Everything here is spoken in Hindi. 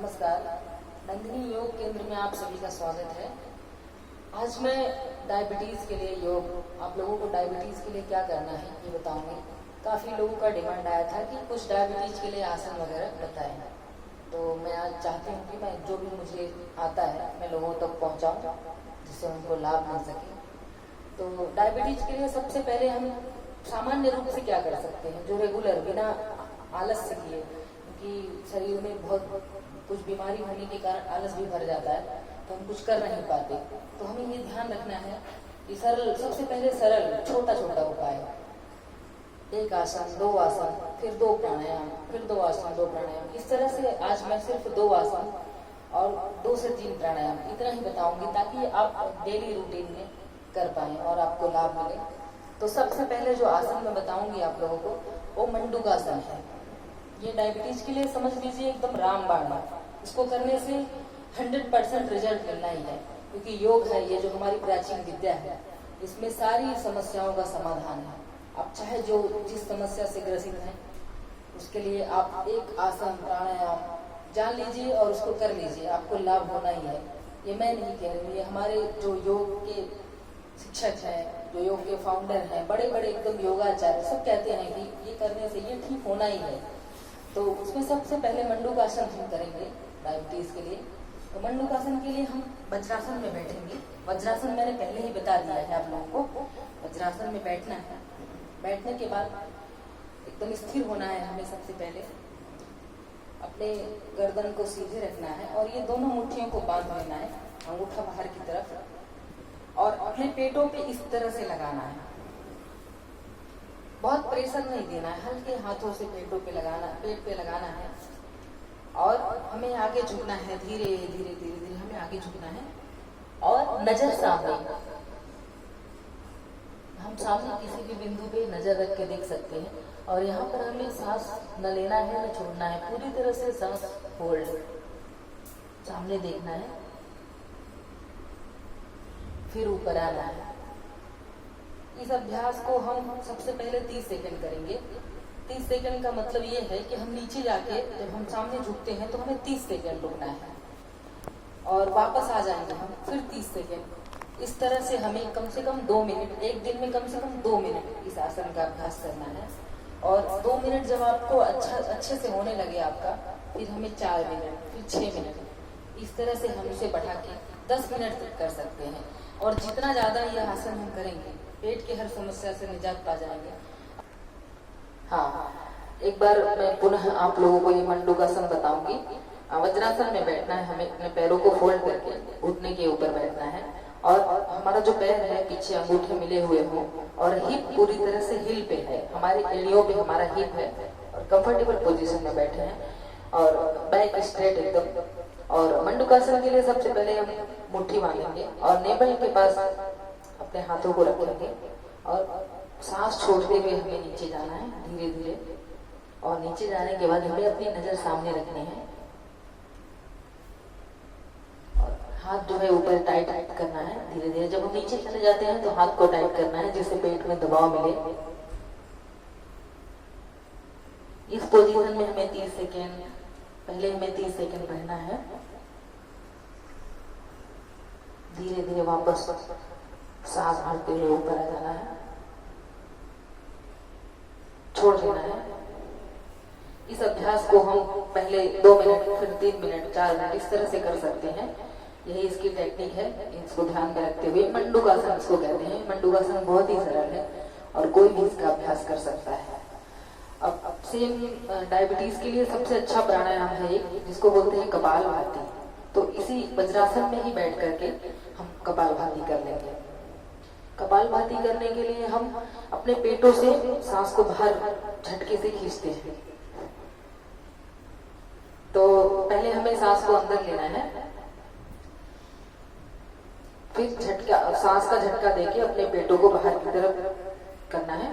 नमस्कार। नंदिनी योग केंद्र में आप सभी का स्वागत है। आज मैं डायबिटीज़ के लिए योग, आप लोगों को डायबिटीज़ के लिए क्या करना है ये बताऊंगी। काफ़ी लोगों का डिमांड आया था कि कुछ डायबिटीज़ के लिए आसन वगैरह बताएं, तो मैं आज चाहती हूँ कि मैं जो भी मुझे आता है मैं लोगों तक पहुँचाऊँ जिससे उनको लाभ मिल सके। तो डायबिटीज़ के लिए सबसे पहले हम सामान्य रूप से क्या कर सकते हैं, जो रेगुलर बिना आलस्य किए, क्योंकि शरीर में बहुत कुछ बीमारी होने के कारण आलस भी भर जाता है तो हम कुछ कर नहीं पाते। तो हमें ये ध्यान रखना है कि सरल, सबसे पहले सरल छोटा छोटा उपाय, एक आसन, दो आसन, फिर दो प्राणायाम, फिर दो आसन, दो प्राणायाम। इस तरह से आज मैं सिर्फ दो आसन और 2 से 3 प्राणायाम इतना ही बताऊंगी ताकि आप डेली रूटीन में कर पाएं और आपको लाभ मिले। तो सबसे पहले जो आसन मैं बताऊंगी आप लोगों को वो मंडूकासन है। ये डायबिटीज के लिए समझ लीजिए एकदम रामबाण है। इसको करने से 100% रिजल्ट मिलना ही है, क्योंकि योग है ये जो हमारी प्राचीन विद्या है, इसमें सारी समस्याओं का समाधान है। आप चाहे जो जिस समस्या से ग्रसित हैं उसके लिए आप एक आसन प्राणायाम जान लीजिए और उसको कर लीजिए, आपको लाभ होना ही है। ये मैं नहीं कह रही हूँ, ये हमारे जो योग के शिक्षक हैं, जो योग के फाउंडर हैं, बड़े बड़े एकदम योगाचार्य सब कहते हैं कि ये करने से ये ठीक होना ही है। तो उसमें सबसे पहले मंडूकासन हम करेंगे डायबिटीज के लिए। तो मंडूकासन के लिए हम वज्रासन में बैठेंगे। वज्रासन मैंने पहले ही बता दिया है आप लोगों को। वज्रासन में बैठना है। बैठने के बाद एकदम स्थिर होना है हमें। सबसे पहले अपने गर्दन को सीधे रखना है और ये दोनों मुट्ठियों को बांध लेना है, अंगूठा बाहर की तरफ, और अपने पेटों पे इस तरह से लगाना है। बहुत प्रेशर नहीं देना है, हल्के हाथों से पेटों पे लगाना, पेट पे लगाना है। और हमें आगे झुकना है, धीरे धीरे धीरे धीरे हमें आगे झुकना है और नजर सामने, हम सामने किसी भी बिंदु पे नजर रख के देख सकते हैं। और यहाँ पर हमें सांस न लेना है न छोड़ना है, पूरी तरह से सांस होल्ड, सामने देखना है, फिर ऊपर आना है। इस अभ्यास को हम सबसे पहले 30 सेकंड करेंगे। 30 सेकंड का मतलब ये है कि हम नीचे जाके जब हम सामने झुकते हैं तो हमें 30 सेकंड रुकना है और वापस आ जाएंगे हम फिर 30 सेकंड। इस तरह से हमें कम से कम 2 मिनट, एक दिन में कम से कम 2 मिनट इस आसन का अभ्यास करना है। और 2 मिनट जब आपको अच्छे से होने लगे आपका, फिर हमें 4 मिनट, फिर 6 मिनट, इस तरह से हम इसे बढ़ा के 10 मिनट तक कर सकते हैं। और जितना ज्यादा यह आसन हम करेंगे पेट की हर समस्या से निजात पा जाएंगे। हाँ, एक बार मैं पुनः आप लोगों को ये मंडूकासन बताऊंगी। वज्रासन में बैठना है हमें, अपने पैरों को फोल्ड करके घुटने के ऊपर बैठना है और हमारा जो पैर है पीछे अंगूठे मिले हुए हों और हिप पूरी तरह से हिल पे है, हमारी एड़ियों पे हमारा हिप है और कंफर्टेबल पोजीशन में बैठे हैं और बैक स्ट्रेट एकदम। और मंडूकासन के लिए सबसे पहले हम मुट्ठी बांधेंगे और नेबल के पास अपने हाथों को रखेंगे और सांस छोड़ते हुए हमें नीचे जाना है धीरे धीरे। और नीचे जाने के बाद हमें अपनी नजर सामने रखनी है और हाथ जो है ऊपर टाइट करना है धीरे धीरे। जब हम नीचे चले जाते हैं तो हाथ को टाइट करना है जिससे पेट में दबाव मिले। इस पोजीशन में हमें 30 सेकेंड, पहले हमें 30 सेकेंड रहना है। धीरे धीरे वापस सांस भरते हुए ऊपर आ जाना है, छोड़ देना है। इस अभ्यास को हम पहले 2 मिनट, फिर 3 मिनट, 4 मिनट इस तरह से कर सकते हैं। यही इसकी टेक्निक है, इसको ध्यान में रखते हुए मंडूकासन इसको कहते हैं। मंडूकासन बहुत ही सरल है और कोई भी इसका अभ्यास कर सकता है। अब सेम डायबिटीज के लिए सबसे अच्छा प्राणायाम है एक, जिसको बोलते हैं कपालभाति। तो इसी वज्रासन में ही बैठ करके हम कपालभाति कर लेंगे। कपालभाति करने के लिए हम अपने पेटों से सांस को बाहर झटके से खींचते हैं। तो पहले हमें सांस को अंदर लेना है, फिर झटका, सांस का झटका देके अपने पेटों को बाहर की तरफ करना है